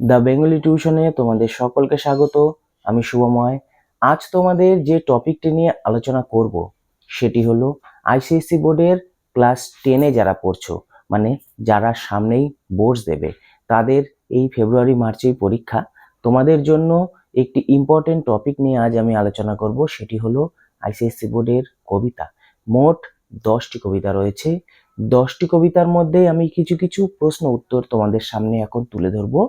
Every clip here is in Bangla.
দ্য বেঙ্গলি টিউশনে তোমাদের সকলকে স্বাগত। আমি শুভময়। আজ তোমাদের যে টপিকটি নিয়ে আলোচনা করব সেটি হলো আইসিএসসি বোর্ডের ক্লাস 10-এ যারা পড়ছো, মানে যারা সামনেই বোর্ডস দেবে, তাদের এই ফেব্রুয়ারি মার্চেই পরীক্ষা। তোমাদের জন্য একটি ইম্পর্টেন্ট টপিক নিয়ে আজ আমি আলোচনা করব, সেটি হলো আইসিএসসি বোর্ডের কবিতা। মোট 10টি কবিতা রয়েছে। 10টি কবিতার মধ্যে আমি কিছু কিছু প্রশ্ন উত্তর তোমাদের সামনে এখন তুলে ধরবো,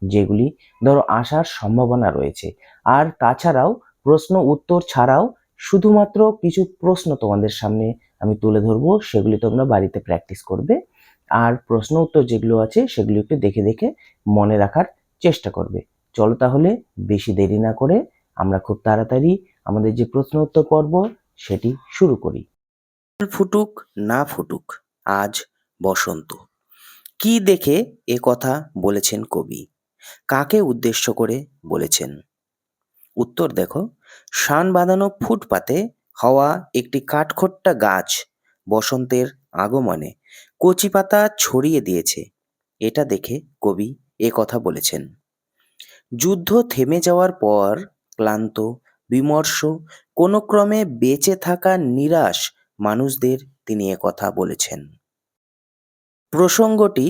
যেগুলি ধরো আসার সম্ভাবনা রয়েছে। আর তাছাড়াও প্রশ্ন উত্তর ছাড়াও শুধুমাত্র কিছু প্রশ্ন তোমাদের সামনে আমি তুলে ধরবো, সেগুলি তোমরা বাড়িতে প্র্যাকটিস করবে। আর প্রশ্ন উত্তর যেগুলো আছে সেগুলো একটু দেখে দেখে মনে রাখার চেষ্টা করবে। চলো তাহলে বেশি দেরি না করে আমরা খুব তাড়াতাড়ি আমাদের যে প্রশ্ন উত্তর পর্ব সেটি শুরু করি। ফুটুক না ফুটুক আজ বসন্ত। কি দেখে এ কথা বলেছেন কবি? কাকে উদ্দেশ্য করে বলেছেন? উত্তর দেখো, শান বাঁধানো ফুটপাতে হওয়া একটি কাঠখোট্টা গাছ বসন্তের আগমনে কচি পাতা ছড়িয়ে দিয়েছে। এটা দেখে কবি এ কথা বলেছেন। যুদ্ধ থেমে যাওয়ার পর ক্লান্ত, বিমর্ষ, কোনো ক্রমে বেঁচে থাকা নিরাশ মানুষদের তিনি একথা বলেছেন। প্রসঙ্গটি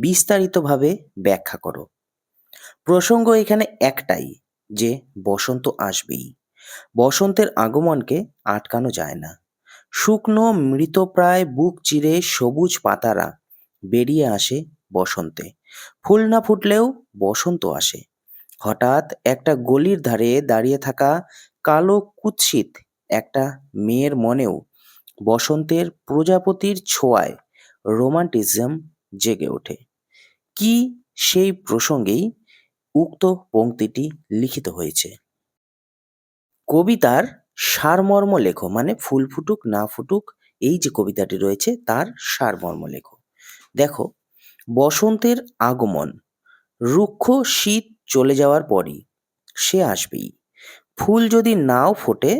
বিস্তারিতভাবে ব্যাখ্যা করো। প্রসঙ্গ এখানে একটাই, যে বসন্ত আসবেই। বসন্তের আগমনকে আটকানো যায় না। শুকনো মৃতপ্রায় বুক চিরে সবুজ পাতারা বেরিয়ে আসে বসন্তে। ফুল না ফুটলেও বসন্ত আসে। হঠাৎ একটা গলির ধারে দাঁড়িয়ে থাকা কালো কুৎসিত একটা মেয়ের মনেও বসন্তের প্রজাপতির ছোঁয়ায় রোমান্টিজম জেগে ওঠে। কি সেই প্রসঙ্গেই উক্ত পংক্তিটি লিখিত হয়েছে। কবিতার সারমর্ম লেখো, মানে ফুল ফুটুক না ফুটুক এই যে কবিতাটি রয়েছে তার সারমর্ম লেখো। দেখো, বসন্তের আগমন, রুক্ষ শীত চলে যাওয়ার পরই সে আসবেই। ফুল যদি নাও ফোটে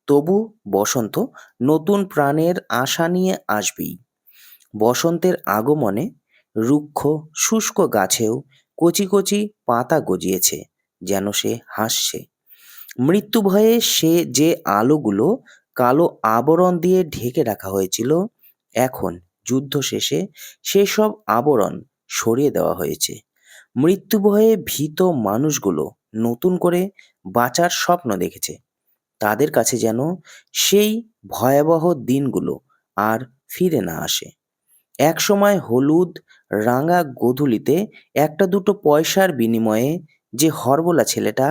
তবু বসন্ত নতুন প্রাণের আশা নিয়ে আসবেই। বসন্তের আগমনে রুক্ষ শুষ্ক গাছেও কচি কচি পাতা গজিয়েছে, যেন সে হাসছে। মৃত্যু ভয়ে সে যে আলোগুলো কালো আবরণ দিয়ে ঢেকে রাখা হয়েছিল, এখন যুদ্ধ শেষে সেসব আবরণ সরিয়ে দেওয়া হয়েছে। মৃত্যু ভয়ে ভীত মানুষগুলো নতুন করে বাঁচার স্বপ্ন দেখেছে। তাদের কাছে যেন সেই ভয়াবহ দিনগুলো আর ফিরে না আসে। একসময় হলুদ রাঙা গোধূলিতে একটা দুটো পয়সার বিনিময়ে যে হরবোলা ছেলেটা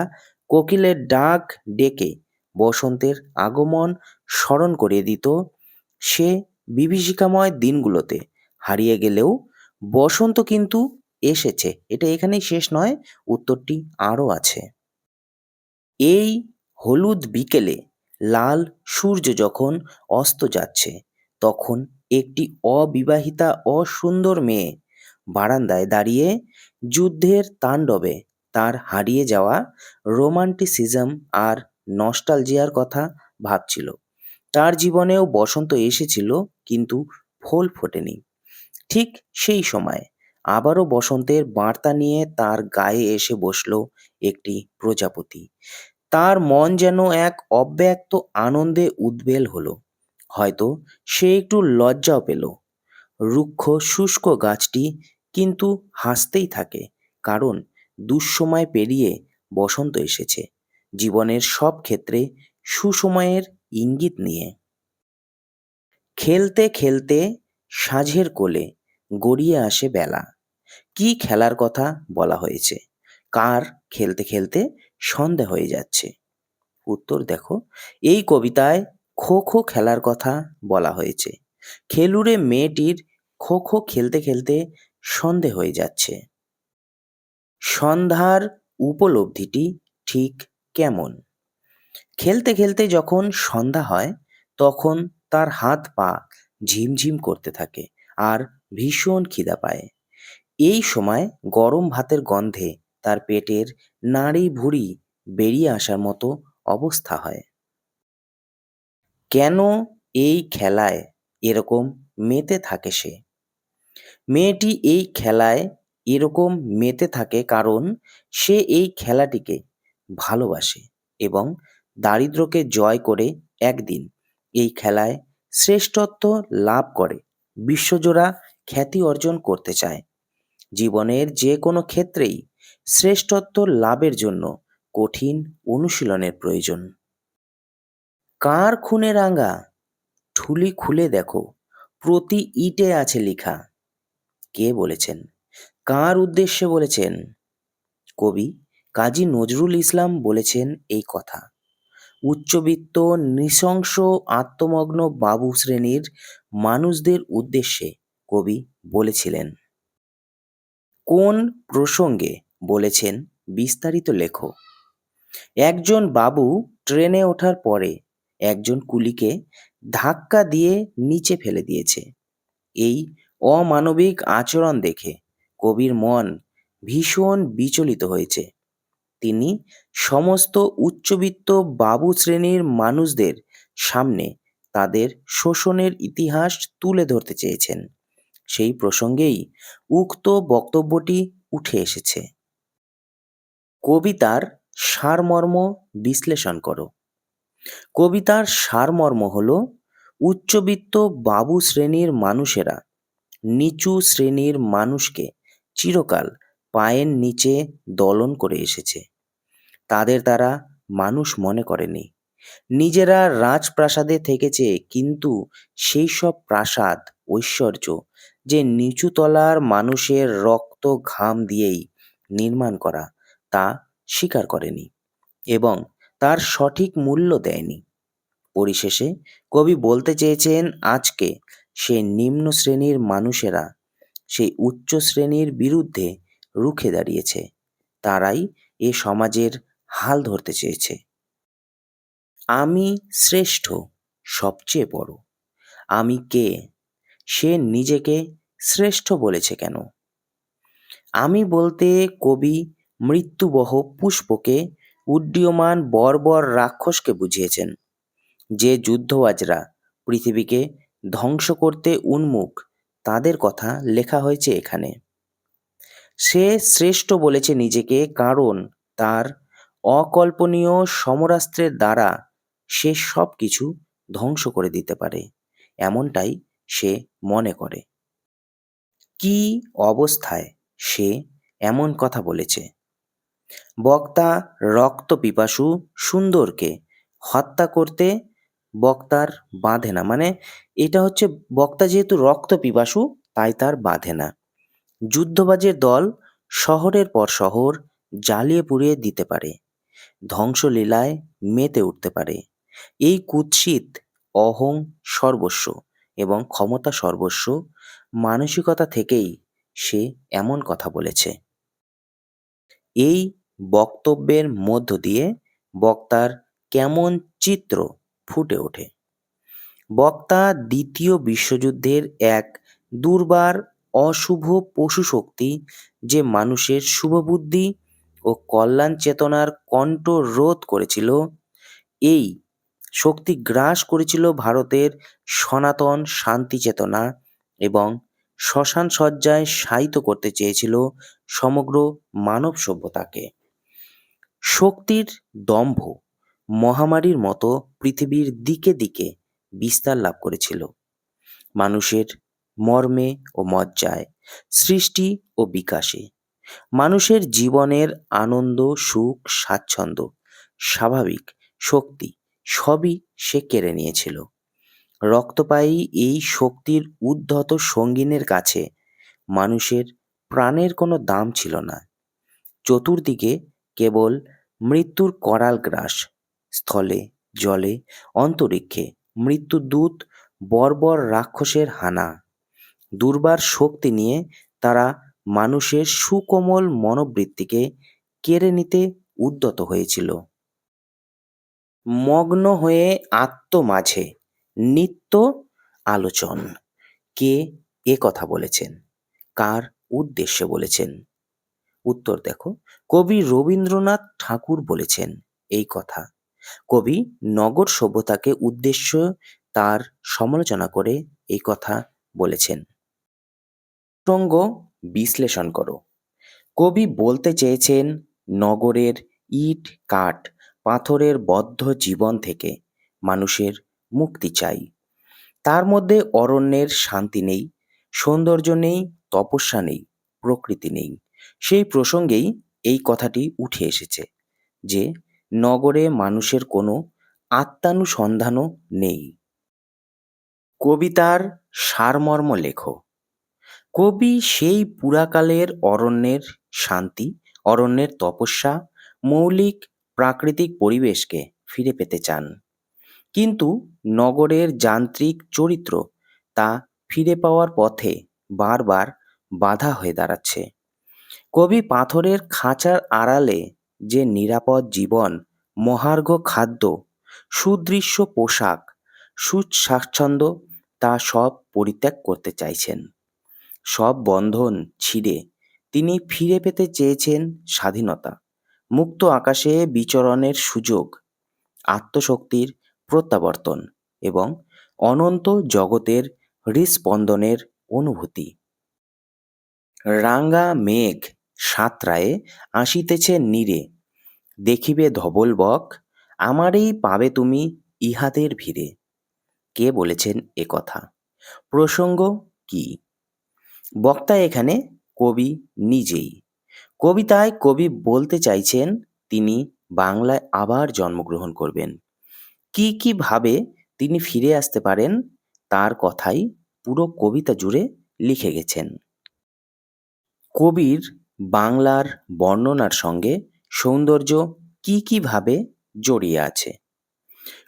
কোকিলের ডাক ডেকে বসন্তের আগমন স্মরণ করিয়ে দিত, সে বিভীষিকাময় দিনগুলোতে হারিয়ে গেলেও বসন্ত কিন্তু এসেছে। এটা এখানেই শেষ নয়, উত্তরটি আরও আছে। এই হলুদ বিকেলে লাল সূর্য যখন অস্ত যাচ্ছে, তখন একটি অবিবাহিতা অসুন্দর মেয়ে বারান্দায় দাঁড়িয়ে যুদ্ধের তাণ্ডবে তার হারিয়ে যাওয়া রোমান্টিসিজম আর নস্টালজিয়ার কথা ভাবছিল। তার জীবনেও বসন্ত এসেছিল, কিন্তু ফুল ফোটেনি। ঠিক সেই সময় আবারও বসন্তের বার্তা নিয়ে তার গায়ে এসে বসল একটি প্রজাপতি। তার মন যেন এক অব্যক্ত আনন্দে উদ্বেল হলো। হয়তো সে একটু লজ্জাও পেল। রুক্ষ শুষ্ক গাছটি কিন্তু হাসতেই থাকে, কারণ দুঃসময় পেরিয়ে বসন্ত এসেছে, জীবনের সব ক্ষেত্রে সুসময়ের ইঙ্গিত নিয়ে। খেলতে খেলতে সাঁঝের কোলে গড়িয়ে আসে বেলা। কি খেলার কথা বলা হয়েছে? কার খেলতে খেলতে সন্ধ্যা হয়ে যাচ্ছে? উত্তর দেখো, এই কবিতায় খো খো খেলার কথা বলা হয়েছে। খেলুড়ে মেয়েটির খো খো খেলতে খেলতে সন্ধে হয়ে যাচ্ছে। সন্ধ্যার উপলব্ধিটি ঠিক কেমন? খেলতে খেলতে যখন সন্ধ্যা হয়, তখন তার হাত পা ঝিমঝিম করতে থাকে আর ভীষণ খিদা পায়। এই সময় গরম ভাতের গন্ধে তার পেটের নাড়ি ভুঁড়ি বেরিয়ে আসার মতো অবস্থা হয়। কেন এই খেলায় এরকম মেতে থাকে সে? মেয়েটি এই খেলায় এরকম মেতে থাকে কারণ সে এই খেলাটিকে ভালোবাসে এবং দারিদ্র্যকে জয় করে একদিন এই খেলায় শ্রেষ্ঠত্ব লাভ করে বিশ্বজোড়া খ্যাতি অর্জন করতে চায়। জীবনের যে কোনো ক্ষেত্রেই শ্রেষ্ঠত্ব লাভের জন্য কঠিন অনুশীলনের প্রয়োজন। কার খুনে রাঙা? ঠুলি খুলে দেখো, প্রতি ইটে আছে লেখা। কে বলেছেন? কার উদ্দেশ্যে বলেছেন? কবি কাজী নজরুল ইসলাম বলেছেন এই কথা। উচ্চবিত্ত নৃশংস আত্মমগ্ন বাবু শ্রেণীর মানুষদের উদ্দেশ্যে কবি বলেছিলেন। কোন প্রসঙ্গে বলেছেন বিস্তারিত লেখো। একজন বাবু ট্রেনে ওঠার পরে একজন কুলিকে ধাক্কা দিয়ে নিচে ফেলে দিয়েছে। এই অমানবিক আচরণ দেখে কবির মন ভীষণ বিচলিত হয়েছে। তিনি সমস্ত উচ্চবিত্ত বাবু শ্রেণীর মানুষদের সামনে তাদের শোষণের ইতিহাস তুলে ধরতে চেয়েছেন। সেই প্রসঙ্গেই উক্ত বক্তব্যটি উঠে এসেছে। কবিতার সারমর্ম বিশ্লেষণ করো। কবিতার সারমর্ম হল উচ্চবিত্ত বাবু শ্রেণীর মানুষেরা নিচু শ্রেণীর মানুষকে চিরকাল পায়ের নিচে দলন করে এসেছে। তাদের তারা মানুষ মনে করেনি। নিজেরা রাজপ্রাসাদে থেকেছে, কিন্তু সেই সব প্রাসাদ ঐশ্বর্য যে নিচু তলার মানুষের রক্ত ঘাম দিয়েই নির্মাণ করা তা স্বীকার করেনি এবং তার সঠিক মূল্য দেয়নি। পরিশেষে কবি বলতে চেয়েছেন আজকে সে নিম্ন শ্রেণীর মানুষেরা সেই উচ্চ শ্রেণীর বিরুদ্ধে রুখে দাঁড়িয়েছে। তারাই এ সমাজের হাল ধরতে চেয়েছে। আমি শ্রেষ্ঠ, সবচেয়ে বড়। আমি কে? সে নিজেকে শ্রেষ্ঠ বলেছে কেন? আমি বলতে কবি মৃত্যুবহ পুষ্পকে উড্ডীয়মান বর্বর রাক্ষসকে বুঝিয়েছেন। যে যুদ্ধবাজরা পৃথিবীকে ধ্বংস করতে উন্মুখ, তাদের কথা লেখা হয়েছে এখানে। সে শ্রেষ্ঠ বলেছে নিজেকে কারণ তার অকল্পনীয় সমরাস্ত্রের দ্বারা সে সব কিছু ধ্বংস করে দিতে পারে, এমনটাই সে মনে করে। কি অবস্থায় সে এমন কথা বলেছে? বক্তা রক্ত পিপাসু সুন্দরকে হত্যা করতে বক্তার বাধে না, মানে এটা হচ্ছে বক্তা যেহেতু রক্ত পিপাসু তাই তার বাধে না। যুদ্ধবাজের দল শহরের পর শহর জ্বালিয়ে পুড়িয়ে দিতে পারে, ধ্বংসলীলায় মেতে উঠতে পারে। এই কুৎসিত অহং সর্বস্ব এবং ক্ষমতা সর্বস্ব মানসিকতা থেকেই সে এমন কথা বলেছে। এই বক্তব্যের মধ্য দিয়ে বক্তার কেমন চিত্র ফুটে ওঠে? বক্তা দ্বিতীয় বিশ্বযুদ্ধের এক দুর্বার অশুভ পশু শক্তি যে মানুষের শুভবুদ্ধি ও কল্যাণ চেতনার কণ্ঠ রোধ করেছিল, এই শক্তি গ্রাস করেছিল ভারতের সনাতন শান্তি চেতনা এবং শ্মশান সজ্জায় শায়িত করতে চেয়েছিল সমগ্র মানব সভ্যতাকে। শক্তির দম্ভ মহামারীর মতো পৃথিবীর দিকে দিকে বিস্তার লাভ করেছিল। মানুষের মর্মে ও মজ্জায়, সৃষ্টি ও বিকাশে, মানুষের জীবনের আনন্দ সুখ স্বাচ্ছন্দ্য স্বাভাবিক শক্তি সবই সে কেড়ে নিয়েছিল। রক্তপায়ী এই শক্তির উদ্ধত সঙ্গিনের কাছে মানুষের প্রাণের কোনো দাম ছিল না। চতুর্দিকে কেবল মৃত্যুর করাল গ্রাস, স্থলে জলে অন্তরিক্ষে মৃত্যুদূত বর্বর রাক্ষসের হানা। দুর্বার শক্তি নিয়ে তারা মানুষের সুকোমল মনোবৃত্তিকে কেড়ে নিতে উদ্যত হয়েছিল। মগ্ন হয়ে আত্ম মাঝে নিত্য আলোচন। কে এ কথা বলেছেন? কার উদ্দেশ্যে বলেছেন? উত্তর দেখো, কবি রবীন্দ্রনাথ ঠাকুর বলেছেন এই কথা। কবি নগর সভ্যতাকে উদ্দেশ্য তার সমালোচনা করে এই কথা বলেছেন। প্রসঙ্গ বিশ্লেষণ করো। কবি বলতে চেয়েছেন নগরের ইট কাঠ পাথরের বদ্ধ জীবন থেকে মানুষের মুক্তি চাই। তার মধ্যে অরণ্যের শান্তি নেই, সৌন্দর্য নেই, তপস্যা নেই, প্রকৃতি নেই। সেই প্রসঙ্গেই এই কথাটি উঠে এসেছে যে নগরে মানুষের কোনো আত্মানুসন্ধানও নেই। কবিতার সারমর্ম লেখো। কবি সেই পুরাকালের অরণ্যের শান্তি, অরণ্যের তপস্যা, মৌলিক প্রাকৃতিক পরিবেশকে ফিরে পেতে চান। কিন্তু নগরের যান্ত্রিক চরিত্র তা ফিরে পাওয়ার পথে বারবার বাধা হয়ে দাঁড়াচ্ছে। কবি পাথরের খাঁচার আড়ালে যে নিরাপদ জীবন, মহার্ঘ খাদ্য, সুদৃশ্য পোশাক, সুস্বাচ্ছন্দ্য তা সব পরিত্যাগ করতে চাইছেন। সব বন্ধন ছিঁড়ে তিনি ফিরে পেতে চেয়েছেন স্বাধীনতা, মুক্ত আকাশে বিচরণের সুযোগ, আত্মশক্তির প্রত্যাবর্তন এবং অনন্ত জগতের হৃস্পন্দনের অনুভূতি। রাঙা মেঘ সাঁতরায়ে আসিতেছে নীরে, দেখিবে ধবল বক, আমারেই পাবে তুমি ইহাদের ভিড়ে। কে বলেছেন এ কথা? প্রসঙ্গ কি? বক্তা এখানে কবি নিজেই। কবিতায় কবি বলতে চাইছেন তিনি বাংলায় আবার জন্মগ্রহণ করবেন। কি ভাবে তিনি ফিরে আসতে পারেন তার কথাই পুরো কবিতা জুড়ে লিখে গেছেন। কবির বাংলার বর্ণনার সঙ্গে সৌন্দর্য কি ভাবে জড়িয়ে আছে।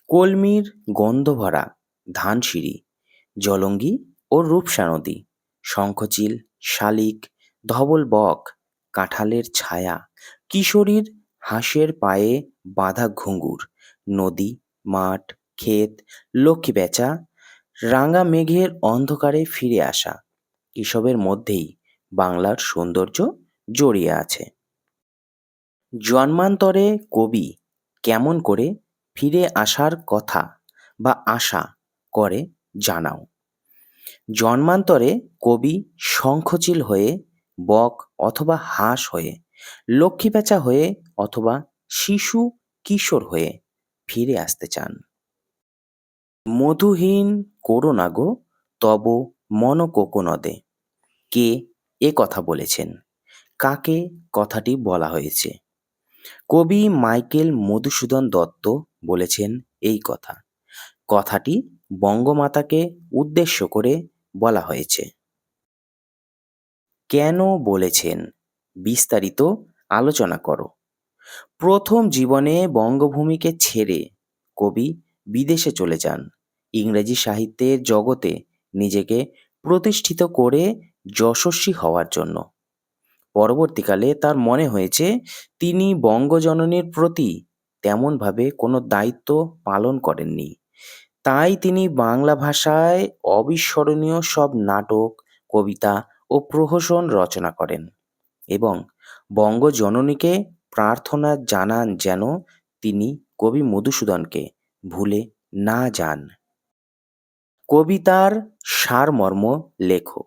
কলমির গন্ধভরা ধানসিঁড়ি, জলঙ্গি ও রূপসা নদী, শঙ্খচিল, শালিক, ধবল বক, কাঁঠালের ছায়া, কিশোরীর হাঁসের পায়ে বাঁধা ঘুঙুর, নদী, মাঠ, ক্ষেত, লক্ষ্মী বেচা, রাঙা মেঘের অন্ধকারে ফিরে আসা, এসবের মধ্যেই বাংলার সৌন্দর্য জড়িয়ে আছে। জন্মান্তরে কবি কেমন করে ফিরে আসার কথা বা আশা করে জানাও। জন্মান্তরে কবি শঙ্খচিল হয়ে, বক অথবা হাঁস হয়ে, লক্ষ্মী পেঁচা হয়ে অথবা শিশু কিশোর হয়ে ফিরে আসতে চান। মধুহীন করো গো তব মন কোকোনদে। কে এ কথা বলেছেন? কাকে কথাটি বলা হয়েছে? কবি মাইকেল মধুসূদন দত্ত বলেছেন এই কথা। কথাটি বঙ্গমাতাকে উদ্দেশ্য করে বলা হয়েছে। কেন বলেছেন? বিস্তারিত আলোচনা করো। প্রথম জীবনে বঙ্গভূমিকে ছেড়ে কবি বিদেশে চলে যান ইংরেজি সাহিত্যের জগতে নিজেকে প্রতিষ্ঠিত করে যশস্বী হওয়ার জন্য। পরবর্তীকালে তার মনে হয়েছে তিনি বঙ্গজননীর প্রতি তেমনভাবে কোনো দায়িত্ব পালন করেননি। তাই তিনি বাংলা ভাষায় অবিস্মরণীয় সব নাটক, কবিতা ও প্রহসন রচনা করেন এবং বঙ্গজননীকে প্রার্থনা জানান যেন তিনি কবি মধুসূদনকে ভুলে না যান। কবিতার সারমর্ম লেখো।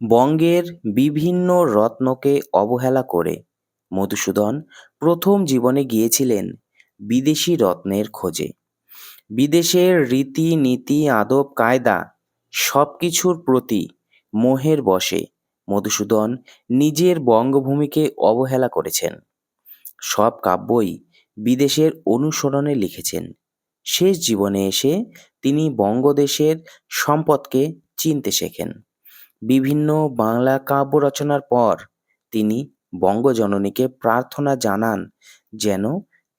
বঙ্গের বিভিন্ন রত্নকে অবহেলা করে মধুসূদন প্রথম জীবনে গিয়েছিলেন বিদেশি রত্নের খোঁজে। বিদেশের রীতি নীতি আদব কায়দা সব কিছুর প্রতি মোহের বশে মধুসূদন নিজের বঙ্গভূমিকে অবহেলা করেছেন। সব কাব্যই বিদেশের অনুসরণে লিখেছেন। শেষ জীবনে এসে তিনি বঙ্গদেশের সম্পদকে চিনতে শেখেন। বিভিন্ন বাংলা কাব্য রচনার পর তিনি বঙ্গজননীকে প্রার্থনা জানান যেন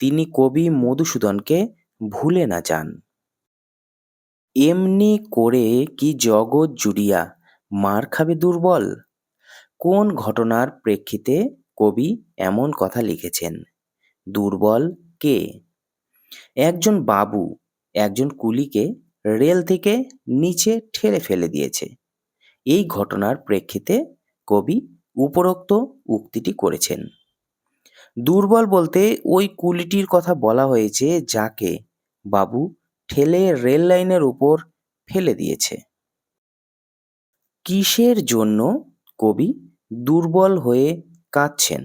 তিনি কবি মধুসূদনকে ভুলে না যান। এমনি করে কি জগৎ জুড়িয়া মার খাবে দুর্বল? কোন ঘটনার প্রেক্ষিতে কবি এমন কথা লিখেছেন? দুর্বল কে? একজন বাবু একজন কুলিকে রেল থেকে নিচে ঠেলে ফেলে দিয়েছে। এই ঘটনার প্রেক্ষিতে কবি উপরোক্ত উক্তিটি করেছেন। দুর্বল বলতে ওই কুলিটির কথা বলা হয়েছে যাকে বাবু ঠেলে রেল লাইনের উপর ফেলে দিয়েছে। কিসের জন্য কবি দুর্বল হয়ে কাঁদছেন?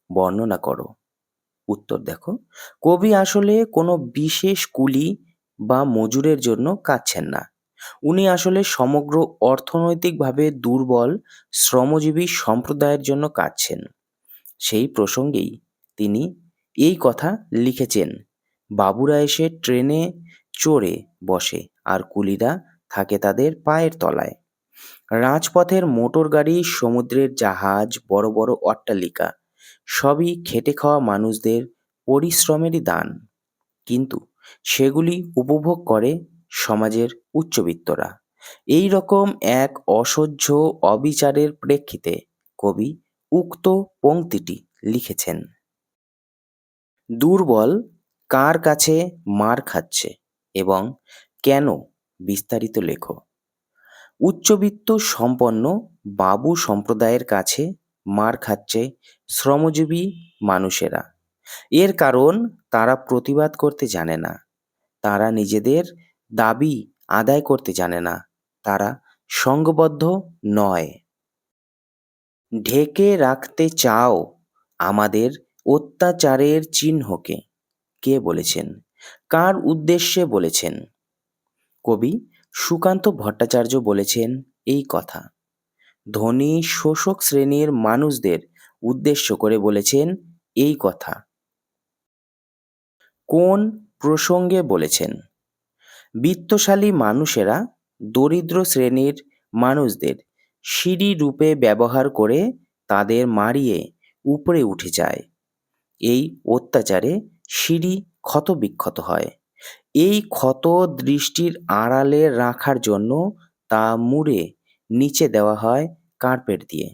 বর্ণনা করো। উত্তর দেখো, কবি আসলে কোনো বিশেষ কুলি বা মজুরের জন্য কাঁদছেন না। উনি আসলে সমগ্র অর্থনৈতিকভাবে দুর্বল শ্রমজীবী সম্প্রদায়ের জন্য কাঁদছেন। সেই প্রসঙ্গেই তিনি এই কথা লিখেছেন। বাবুরা এসে ট্রেনে চড়ে বসে আর কুলিরা থাকে তাদের পায়ের তলায়। রাজপথের মোটরগাড়ি, সমুদ্রের জাহাজ, বড় বড় অট্টালিকা সবই খেটে খাওয়া মানুষদের পরিশ্রমেরই দান। কিন্তু সেগুলি উপভোগ করে সমাজের উচ্চবিত্তরা। এই রকম এক অসহ্য অবিচারের প্রেক্ষিতে কবি উক্ত পংক্তিটি লিখেছেন। দুর্বল কার কাছে মার খাচ্ছে এবং কেন, বিস্তারিত লেখো। উচ্চবিত্ত সম্পন্ন বাবু সম্প্রদায়ের কাছে মার খাচ্ছে শ্রমজীবী মানুষেরা। এর কারণ তারা প্রতিবাদ করতে জানে না, তারা নিজেদের দাবি আদায় করতে জানে না, তারা সংঘবদ্ধ নয়। ঢেকে রাখতে চাও আমাদের অত্যাচারের চিহ্নকে। কে বলেছেন? কার উদ্দেশ্যে বলেছেন? কবি সুকান্ত ভট্টাচার্য বলেছেন এই কথা। ধনী শোষক শ্রেণীর মানুষদের উদ্দেশ্য করে বলেছেন এই কথা। কোন প্রসঙ্গে বলেছেন? বিত্তশালী মানুষেরা দরিদ্র শ্রেণীর মানুষদের সিঁড়ি রূপে ব্যবহার করে তাদের মারিয়ে উপরে উঠে যায়। এই অত্যাচারে সিঁড়ি ক্ষতবিক্ষত হয়। এই ক্ষত দৃষ্টির আড়ালে রাখার জন্য তা মুড়ে নিচে দেওয়া হয় কার্পেট দিয়ে।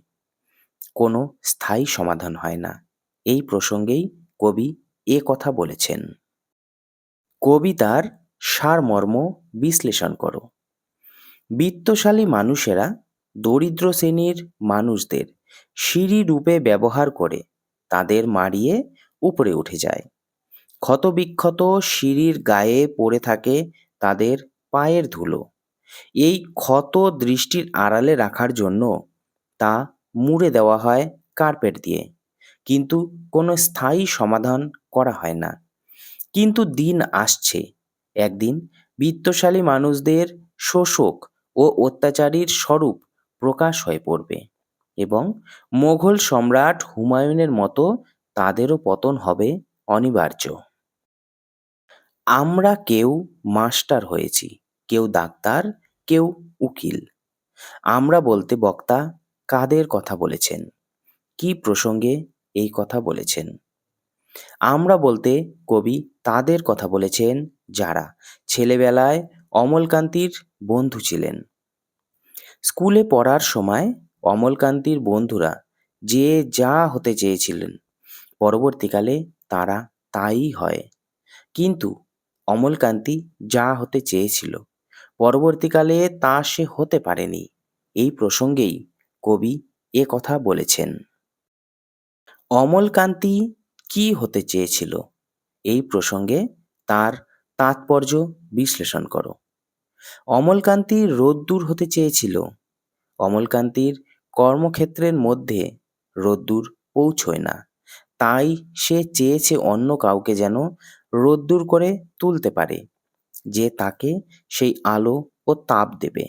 কোনো স্থায়ী সমাধান হয় না। এই প্রসঙ্গেই কবি এ কথা বলেছেন। কবিতার সারমর্ম বিশ্লেষণ করো। বিত্তশালী মানুষেরা দরিদ্র শ্রেণীর মানুষদের সিঁড়ি রূপে ব্যবহার করে তাদের মারিয়ে উপরে উঠে যায়। ক্ষতবিক্ষত সিঁড়ির গায়ে পড়ে থাকে তাদের পায়ের ধুলো। এই ক্ষত দৃষ্টির আড়ালে রাখার জন্য তা মুড়ে দেওয়া হয় কার্পেট দিয়ে। কিন্তু কোনো স্থায়ী সমাধান করা হয় না। কিন্তু দিন আসছে, একদিন বিত্তশালী মানুষদের শোষক ও অত্যাচারীর স্বরূপ প্রকাশ হয়ে পড়বে এবং মোগল সম্রাট হুমায়ুনের মতো তাদেরও পতন হবে অনিবার্য। আমরা কেউ মাস্টার হয়েছি, কেউ ডাক্তার, কেউ উকিল। আমরা বলতে বক্তা কাদের কথা বলেছেন? কি প্রসঙ্গে এই কথা বলেছেন? আমরা বলতে কবি তাদের কথা বলেছেন যারা ছেলেবেলায় অমলকান্তির বন্ধু ছিলেন। স্কুলে পড়ার সময় অমলকান্তির বন্ধুরা যে যা হতে চেয়েছিলেন, পরবর্তীকালে তারা তাই হয়। কিন্তু অমলকান্তি যা হতে চেয়েছিল, পরবর্তীকালে তা সে হতে পারেনি। এই প্রসঙ্গেই কবি এ কথা বলেছেন। অমলকান্তি কি হতে চেয়েছিল? এই প্রসঙ্গে তার তাৎপর্য বিশ্লেষণ করো। অমলকান্তি রোদ্দুর হতে চেয়েছিল। অমলকান্তির কর্মক্ষেত্রের মধ্যে রোদ্দুর পৌঁছয় না, তাই সে চেয়েছে অন্য কাউকে যেন রোদ্দুর করে তুলতে পারে, যে তাকে সেই আলো ও তাপ দেবে।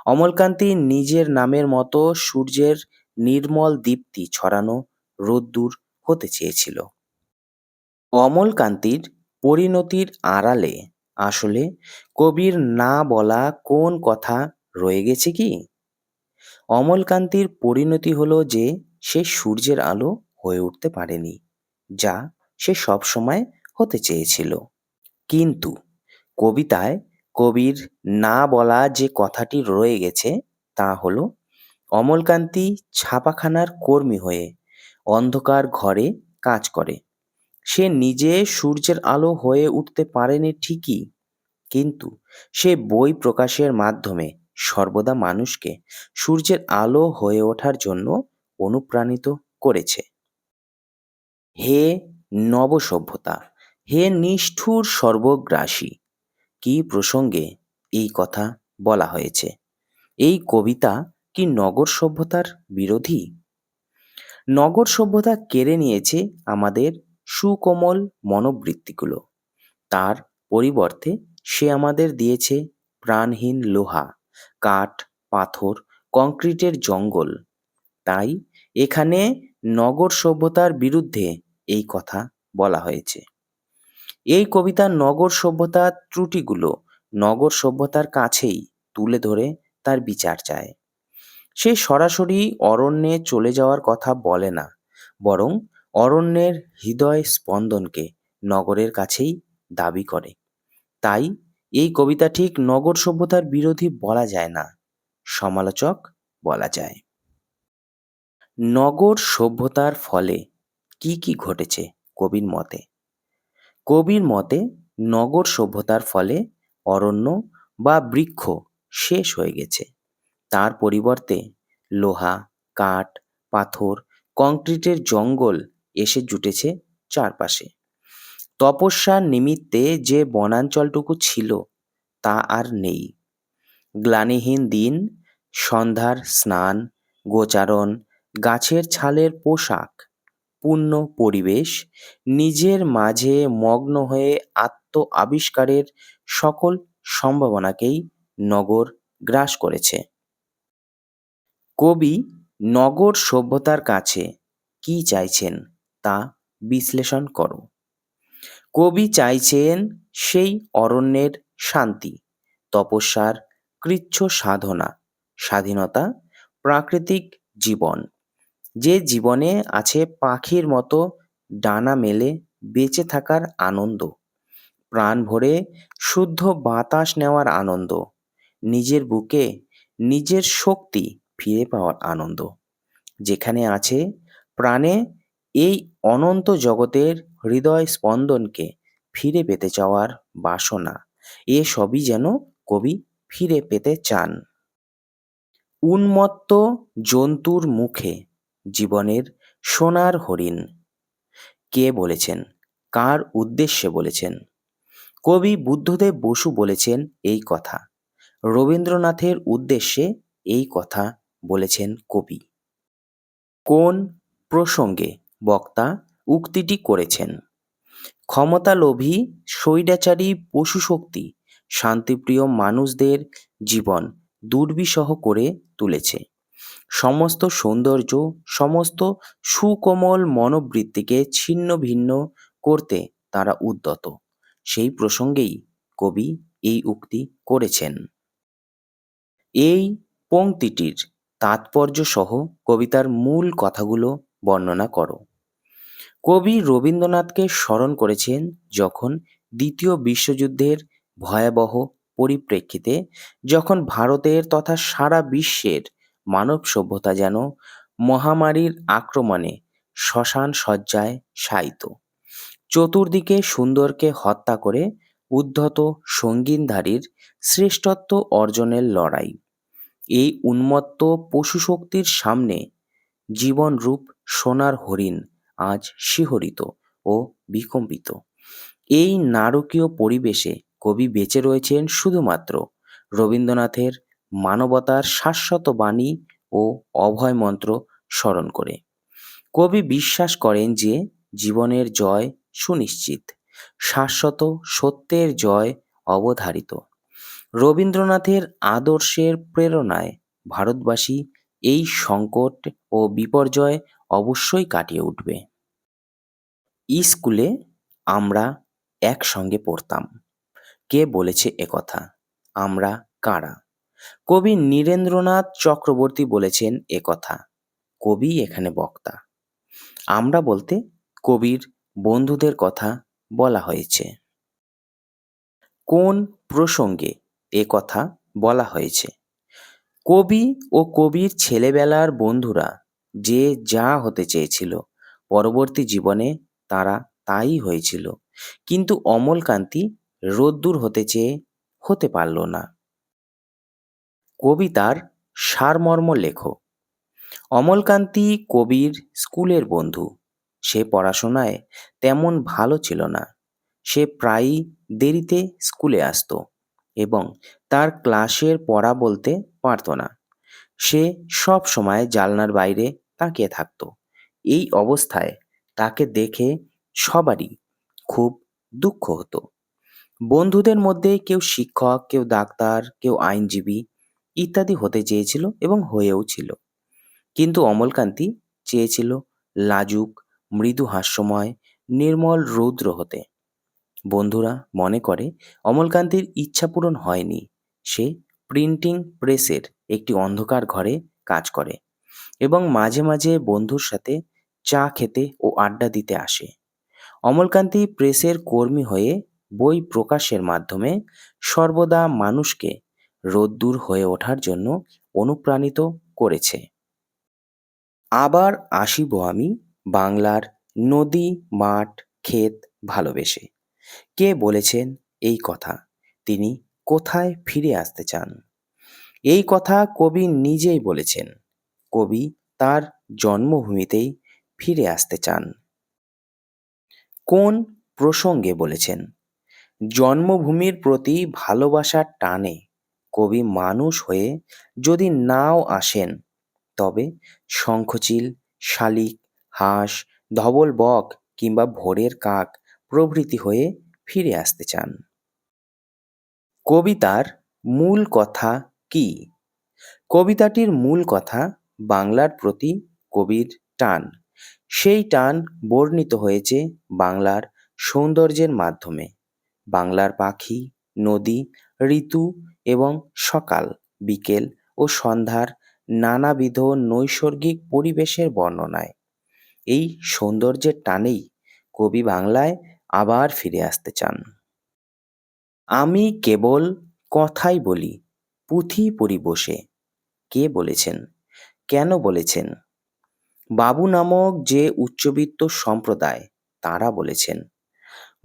অমলকান্তি নিজের নামের মতো সূর্যের নির্মল দীপ্তি ছড়ানো রোদ্দুর হতে চেয়েছিল। অমলকান্তির পরিণতির আড়ালে আসলে কবির না বলা কোন কথা রয়ে গেছে কি? অমলকান্তির পরিণতি হলো যে সে সূর্যের আলো হয়ে উঠতে পারেনি, যা সে সবসময় হতে চেয়েছিল। কিন্তু কবিতায় কবির না বলা যে কথাটি রয়ে গেছে তা হলো, অমলকান্তি ছাপাখানার কর্মী হয়ে অন্ধকার ঘরে কাজ করে। সে নিজে সূর্যের আলো হয়ে উঠতে পারেনি ঠিকই, কিন্তু সে বই প্রকাশের মাধ্যমে সর্বদা মানুষকে সূর্যের আলো হয়ে ওঠার জন্য অনুপ্রাণিত করেছে। হে নবসভ্যতা, হে নিষ্ঠুর সর্বগ্রাসী, কি প্রসঙ্গে এই কথা বলা হয়েছে? এই কবিতা কি নগর সভ্যতার বিরোধী? নগর সভ্যতা কেড়ে নিয়েছে আমাদের সুকোমল মনোবৃত্তিগুলো। তার পরিবর্তে সে আমাদের দিয়েছে প্রাণহীন লোহা, কাঠ, পাথর, কংক্রিটের জঙ্গল। তাই এখানে নগর সভ্যতার বিরুদ্ধে এই কথা বলা হয়েছে। এই কবিতার নগর সভ্যতার ত্রুটিগুলো নগর সভ্যতার কাছেই তুলে ধরে তার বিচার চায়। সে সরাসরি অরণ্যে চলে যাওয়ার কথা বলে না, বরং অরণ্যের হৃদয় স্পন্দনকে নগরের কাছেই দাবি করে। তাই এই কবিতা ঠিক নগর সভ্যতার বিরোধী বলা যায় না, সমালোচক বলা যায়। নগর সভ্যতার ফলে কি কি ঘটেছে কবির মতে? কবির মতে নগর সভ্যতার ফলে অরণ্য বা বৃক্ষ শেষ হয়ে গেছে। তার পরিবর্তে লোহা, কাঠ, পাথর, কংক্রিটের জঙ্গল এসে জুটেছে চারপাশে। তপস্যার নিমিত্তে যে বনাঞ্চলটুকু ছিল তা আর নেই। গ্লানিহীন দিন, সন্ধ্যার স্নান, গোচারণ, গাছের ছালের পোশাক, পূর্ণ পরিবেশ, নিজের মাঝে মগ্ন হয়ে আত্ম আবিষ্কারের সকল সম্ভাবনাকেই নগর গ্রাস করেছে। কবি নগর সভ্যতার কাছে কি চাইছেন তা বিশ্লেষণ করো। কবি চাইছেন সেই অরণ্যের শান্তি, তপস্যার কৃচ্ছ সাধনা, স্বাধীনতা, প্রাকৃতিক জীবন, যে জীবনে আছে পাখির মতো ডানা মেলে বেঁচে থাকার আনন্দ, প্রাণ ভরে শুদ্ধ বাতাস নেওয়ার আনন্দ, নিজের বুকে নিজের শক্তি ফিরে পাওয়ার আনন্দ, যেখানে আছে প্রাণে এই অনন্ত জগতের হৃদয় স্পন্দনকে ফিরে পেতে চাওয়ার বাসনা, এ সবই যেন কবি ফিরে পেতে চান। উন্মত্ত জন্তুর মুখে জীবনের সোনার হরিণ। কে বলেছেন? কার উদ্দেশ্যে বলেছেন? কবি বুদ্ধদেব বসু বলেছেন এই কথা। রবীন্দ্রনাথের উদ্দেশ্যে এই কথা বলেছেন কবি। কোন প্রসঙ্গে বক্তা উক্তিটি করেছেন? ক্ষমতালোভী স্বৈরাচারী পশুশক্তি শান্তিপ্রিয় মানুষদের জীবন দুর্বিষহ করে তুলেছে। সমস্ত সৌন্দর্য, সমস্ত সুকোমল মনোবৃত্তিকে ছিন্ন ভিন্ন করতে তারা উদ্যত। সেই প্রসঙ্গেই কবি এই উক্তি করেছেন। এই পংক্তিটির তাৎপর্য সহ কবিতার মূল কথাগুলো বর্ণনা করো। কবি রবীন্দ্রনাথকে স্মরণ করেছেন যখন দ্বিতীয় বিশ্বযুদ্ধের ভয়াবহ পরিপ্রেক্ষিতে, যখন ভারতের তথা সারা বিশ্বের মানব সভ্যতা যেন মহামারীর আক্রমণে শ্মশান শয্যায় শায়িত। চতুর্দিকে সুন্দরকে হত্যা করে উদ্ধত সঙ্গীনধারীর শ্রেষ্ঠত্ব অর্জনের লড়াই। এই উন্মত্ত পশুশক্তির সামনে জীবনরূপ সোনার হরিণ আজ শিহরিত ও বিকম্পিত। এই নারকীয় পরিবেশে কবি বেঁচে রয়েছেন শুধুমাত্র রবীন্দ্রনাথের মানবতার শাশ্বত বাণী ও অভয় মন্ত্র স্মরণ করে। কবি বিশ্বাস করেন যে জীবনের জয় সুনিশ্চিত, শাশ্বত সত্যের জয় অবধারিত। রবীন্দ্রনাথের আদর্শের প্রেরণায় ভারতবাসী এই সংকট ও বিপর্যয় অবশ্যই কাটিয়ে উঠবে। স্কুলে আমরা একসঙ্গে পড়তাম। কে বলেছে একথা? আমরা কারা? কবি নীরেন্দ্রনাথ চক্রবর্তী বলেছেন একথা। কবি এখানে বক্তা। আমরা বলতে কবির বন্ধুদের কথা বলা হয়েছে। কোন প্রসঙ্গে এ কথা বলা হয়েছে? কবি ও কবির ছেলেবেলার বন্ধুরা যে যা হতে চেয়েছিল, পরবর্তী জীবনে তারা তাই হয়েছিল, কিন্তু অমলকান্তি রোদ্দুর হতে চেয়ে হতে পারল না। কবিতার সারমর্ম লেখো। অমলকান্তি কবির স্কুলের বন্ধু। সে পড়াশোনায় তেমন ভালো ছিল না। সে প্রায়ই দেরিতে স্কুলে আসতো এবং তার ক্লাসের পড়া বলতে পারত না। সে সব সময় জানলার বাইরে তাকিয়ে থাকতো এই অবস্থায় তাকে দেখে সবারই খুব দুঃখ হতো। বন্ধুদের মধ্যে কেউ শিক্ষক, কেউ ডাক্তার, কেউ আইনজীবী ইত্যাদি হতে চেয়েছিল এবং হয়েও ছিল। কিন্তু অমলকান্তি চেয়েছিল লাজুক, মৃদু হাস্যময়, নির্মল রৌদ্র হতে। বন্ধুরা মনে করে অমলকান্তির ইচ্ছা পূরণ হয়নি। সে প্রিন্টিং প্রেসের একটি অন্ধকার ঘরে কাজ করে এবং মাঝে মাঝে বন্ধুর সাথে চা খেতে ও আড্ডা দিতে আসে। অমলকান্তি প্রেসের কর্মী হয়ে বই প্রকাশের মাধ্যমে সর্বদা মানুষকে রোদ্দুর হয়ে ওঠার জন্য অনুপ্রাণিত করেছে। আবার আসিব আমি বাংলার নদী, মাঠ, ক্ষেত ভালোবেসে। কে বলেছেন এই কথা? তিনি কোথায় ফিরে আসতে চান? এই কথা কবি নিজেই বলেছেন। কবি তার জন্মভূমিতেই ফিরে আসতে চান। কোন প্রসঙ্গে বলেছেন? জন্মভূমির প্রতি ভালোবাসার টানে কবি মানুষ হয়ে যদি নাও আসেন, তবে শঙ্খচিল, শালিক, হাঁস, ধবল বক কিংবা ভোরের কাক প্রভৃতি হয়ে ফিরে আসতে চান। কবিতার মূল কথা কি? কবিতাটির মূল কথা বাংলার প্রতি কবির টান। সেই টান বর্ণিত হয়েছে বাংলার সৌন্দর্যের মাধ্যমে। বাংলার পাখি, নদী, ঋতু এবং সকাল, বিকেল ও সন্ধ্যার নানাবিধ নৈসর্গিক পরিবেশের বর্ণনায়। এই সৌন্দর্যের টানেই কবি বাংলায় আবার ফিরে আসতে চান। আমি কেবল কথাই বলি, পুঁথি পড়ি বসে। কে বলেছেন? কেন বলেছেন? বাবু নামক যে উচ্চবিত্ত সম্প্রদায়, তারা বলেছেন।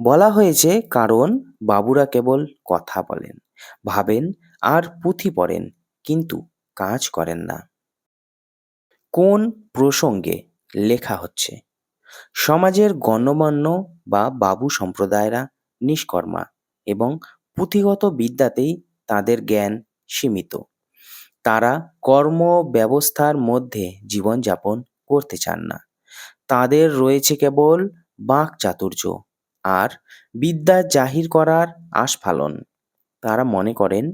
বলা হয়েছে কারণ বাবুরা কেবল কথা বলেন, ভাবেন আর পুঁথি পড়েন, কিন্তু কাজ করেন না। কোন প্রসঙ্গে লেখা হচ্ছে? সমাজের গণ্যমান্য বা বাবু সম্প্রদায়রা নিষ্কর্মা এবং পুঁথিগত বিদ্যাতেই তাদের জ্ঞান সীমিত। তারা কর্ম ব্যবস্থার মধ্যে জীবনযাপন করতে চান না। তাদের রয়েছে কেবল বাকচাতুর্য আর বিদ্যা জাহির করার আস্ফালন। তারা মনে করেন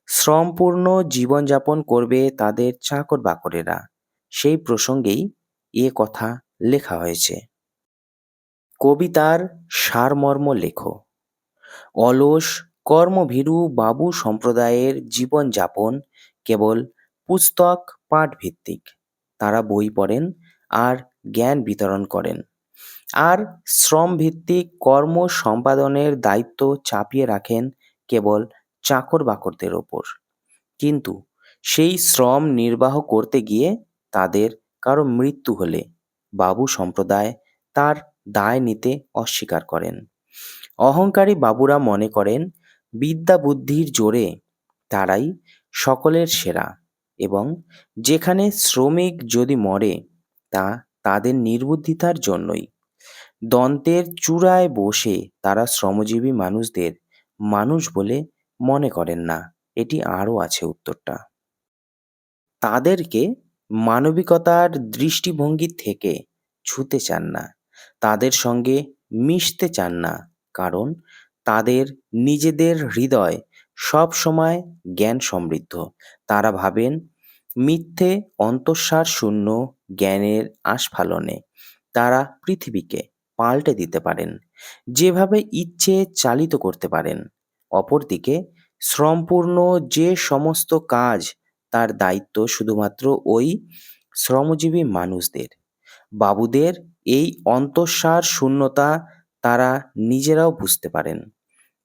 শ্রমপূর্ণ জীবনযাপন করবে তাদের চাকর বাকরেরা। সেই প্রসঙ্গেই এ কথা লেখা হয়েছে। কবিতার সারমর্ম লেখো। অলস কর্মভীরু বাবু সম্প্রদায়ের জীবনযাপন কেবল পুস্তক পাঠ ভিত্তিক। তারা বই পড়েন আর জ্ঞান বিতরণ করেন, আর শ্রমভিত্তিক কর্ম সম্পাদনের দায়িত্ব চাপিয়ে রাখেন কেবল চাকর বাকরদের ওপর। কিন্তু সেই শ্রম নির্বাহ করতে গিয়ে তাদের কারো মৃত্যু হলে বাবু সম্প্রদায় তার দায় নিতে অস্বীকার করেন। অহংকারী বাবুরা মনে করেন বিদ্যা বুদ্ধির জোরে তারাই সকলের সেরা, এবং যেখানে শ্রমিক যদি মরে তা তাদের নির্বুদ্ধিতার জন্যই। দন্তের চূড়ায় বসে তারা শ্রমজীবী মানুষদের মানুষ বলে মনে করেন না। এটি আরও আছে উত্তরটা। তাদেরকে মানবিকতার দৃষ্টিভঙ্গি থেকে ছুঁতে চান না, তাদের সঙ্গে মিশতে চান না, কারণ তাদের নিজেদের হৃদয় সব সময় জ্ঞান সমৃদ্ধ। তারা ভাবেন মিথ্যে অন্তঃসার শূন্য জ্ঞানের আস্ফালনে তারা পৃথিবীকে পাল্টে দিতে পারেন, যেভাবে ইচ্ছে চালিত করতে পারেন। অপরদিকে শ্রমপূর্ণ যে সমস্ত কাজ, তার দায়িত্ব শুধুমাত্র ওই শ্রমজীবী মানুষদের। বাবুদের এই অন্তঃসার শূন্যতা তারা নিজেরাও বুঝতে পারেন।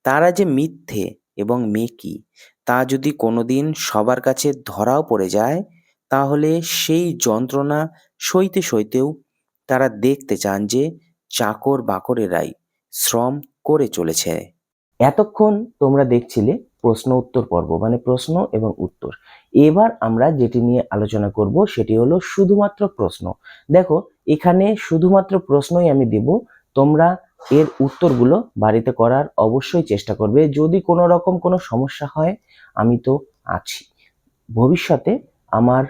তারা যে মিথ্যে এবং মেকি তা যদি কোনোদিন সবার কাছে ধরাও পড়ে যায়, তাহলে সেই যন্ত্রণা সইতে সইতেও তারা দেখতে চান যে চাকর বাকরেরাই শ্রম করে চলেছে। এতক্ষণ তোমরা দেখছিলে প্রশ্ন উত্তর পর্ব, মানে প্রশ্ন এবং উত্তর। এবার আমরা যেটি নিয়ে আলোচনা করব সেটি হলো শুধুমাত্র প্রশ্ন। দেখো, এখানে শুধুমাত্র প্রশ্নই আমি দেব, তোমরা এর উত্তরগুলো বাড়িতে করার অবশ্যই চেষ্টা করবে। যদি কোনো রকম কোনো সমস্যা হয়, আমি তো আছি। ভবিষ্যতে আমার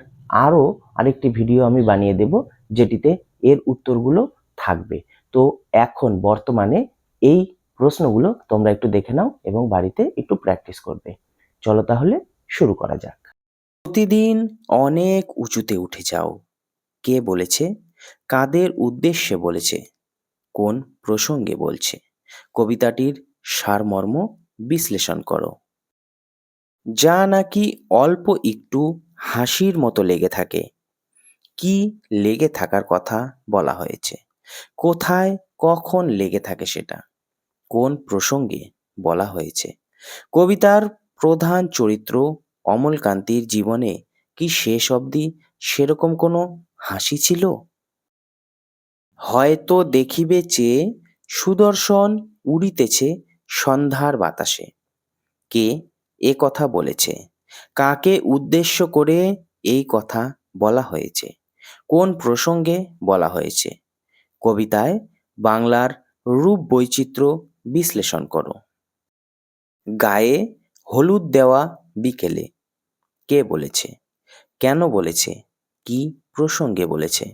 আরও আরেকটি ভিডিও আমি বানিয়ে দেব, যেটিতে এর উত্তরগুলো থাকবে। তো এখন বর্তমানে এই প্রশ্নগুলো তোমরা একটু দেখে নাও এবং বাড়িতে একটু প্র্যাকটিস করবে। চলো তাহলে শুরু করা যাক। প্রতিদিন অনেক উঁচুতে উঠে যাও। কে বলেছে? কাদের উদ্দেশ্যে বলেছে? কোন প্রসঙ্গে বলছে? কবিতাটির সারমর্ম বিশ্লেষণ করো। যা নাকি অল্প একটু হাসির মতো লেগে থাকে। কি লেগে থাকার কথা বলা হয়েছে? কোথায় কখন লেগে থাকে সেটা? কোন প্রসঙ্গে বলা হয়েছে? কবিতার প্রধান চরিত্র অমলকান্তির জীবনে কি শেষ অবধি সেরকম কোনো হাসি ছিল? হয়তো দেখিবে চেয়ে সুদর্শন উড়িতেছে সন্ধ্যার বাতাসে। কে এ কথা বলেছে? কাকে উদ্দেশ্য করে এই কথা বলা হয়েছে? কোন প্রসঙ্গে বলা হয়েছে? কবিতায় বাংলার রূপ বৈচিত্র্য বিশ্লেষণ করো। গায়ে হলুদ দেওয়া বিকেলে। কে বলেছে? কেন বলেছে? কি প্রসঙ্গে বলেছে?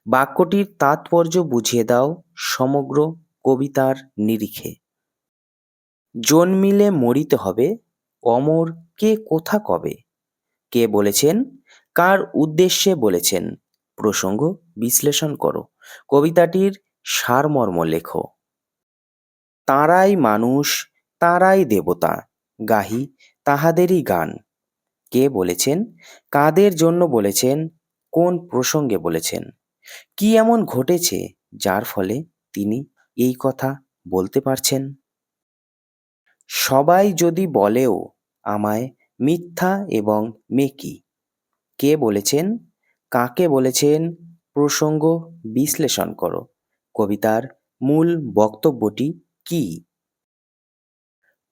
বাক্যটির তাৎপর্য বুঝিয়ে দাও সমগ্র কবিতার নিরিখে। জন্মিলে মরিতে হবে, অমর কে কোথা কবে? কে বলেছেন? কার উদ্দেশ্যে বলেছেন? প্রসঙ্গ বিশ্লেষণ করো। কবিতাটির সারমর্ম লেখো। তাঁরাই মানুষ, তাঁরাই দেবতা, গাহি তাহাদেরই গান। কে বলেছেন? কাদের জন্য বলেছেন? কোন প্রসঙ্গে বলেছেন? কি এমন ঘটেছে যার ফলে তিনি এই কথা বলতে পারছেন? সবাই যদি বলেও আমায় মিথ্যা এবং মেকি। কে বলেছেন? কাকে বলেছেন? প্রসঙ্গ বিশ্লেষণ করো। কবিতার মূল বক্তব্যটি কি?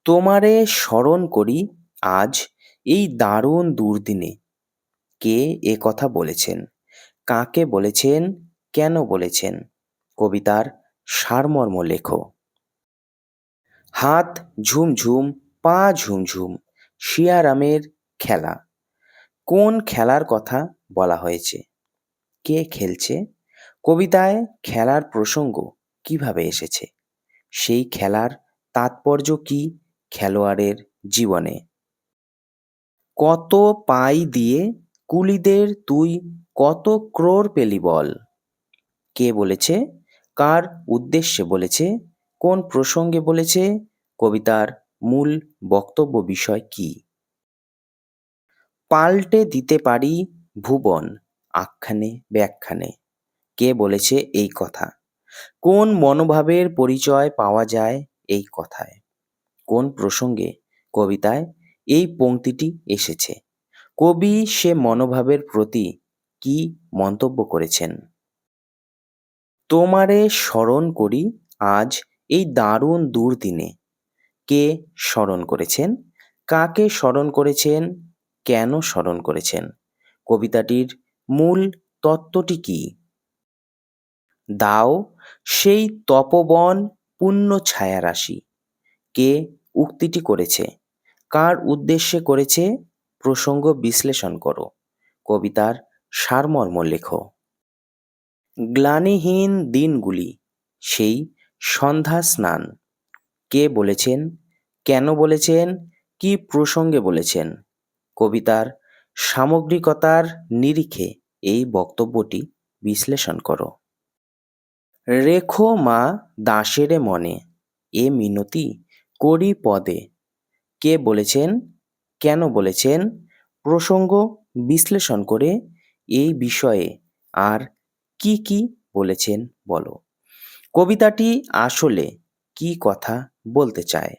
তোমারে স্মরণ করি আজ এই দারুণ দুর্দিনে। কে এ কথা বলেছেন? কাকে বলেছেন? কেন বলেছেন? কবিতার সারমর্ম লেখো। হাত ঝুমঝুম, পা ঝুমঝুম, শিয়ারামের খেলা। কোন খেলার কথা বলা হয়েছে? কে খেলছে? কবিতায় খেলার প্রসঙ্গ কিভাবে এসেছে? সেই খেলার তাৎপর্য কি খেলোয়াড়ের জীবনে? কত পাই দিয়ে কুলিদের তুই কত ক্রোড় পেলি বল? কে বলেছে? কার উদ্দেশ্যে বলেছে? কোন প্রসঙ্গে বলেছে? কবিতার মূল বক্তব্য বিষয় কি? পাল্টে দিতে পারি ভুবন আখ্যানে ব্যাখ্যানে। কে বলেছে এই কথা? কোন মনোভাবের পরিচয় পাওয়া যায় এই কথায়? কোন প্রসঙ্গে কবিতায় এই পংক্তিটি এসেছে? কবি সে মনোভাবের প্রতি কি মন্তব্য করেছেন? তোমারে স্মরণ করি আজ এই দারুণ দুর্দিনে। কে স্মরণ করেছেন? কাকে স্মরণ করেছেন? কেন স্মরণ করেছেন? কবিতাটির মূল তত্ত্বটি কি? দাও সেই তপবন পুণ্য ছায়ারাশি। কে উক্তিটি করেছে? কার উদ্দেশ্যে করেছে? প্রসঙ্গ বিশ্লেষণ করো। কবিতার সারমর্ম লেখো। গ্লানিহীন দিনগুলি, সেই সন্ধ্যা স্নান। কে বলেছেন? কেন বলেছেন? কি প্রসঙ্গে বলেছেন? কবিতার সামগ্রিকতার নিরিখে এই বক্তব্যটি বিশ্লেষণ করো। রেখো মা দাসেরে মনে, এ মিনতি করি পদে। কে বলেছেন? কেন বলেছেন? প্রসঙ্গ বিশ্লেষণ করে এই বিষয়ে আর কি কি বলেছেন বলো। কবিতাটি আসলে কি কথা বলতে চায়?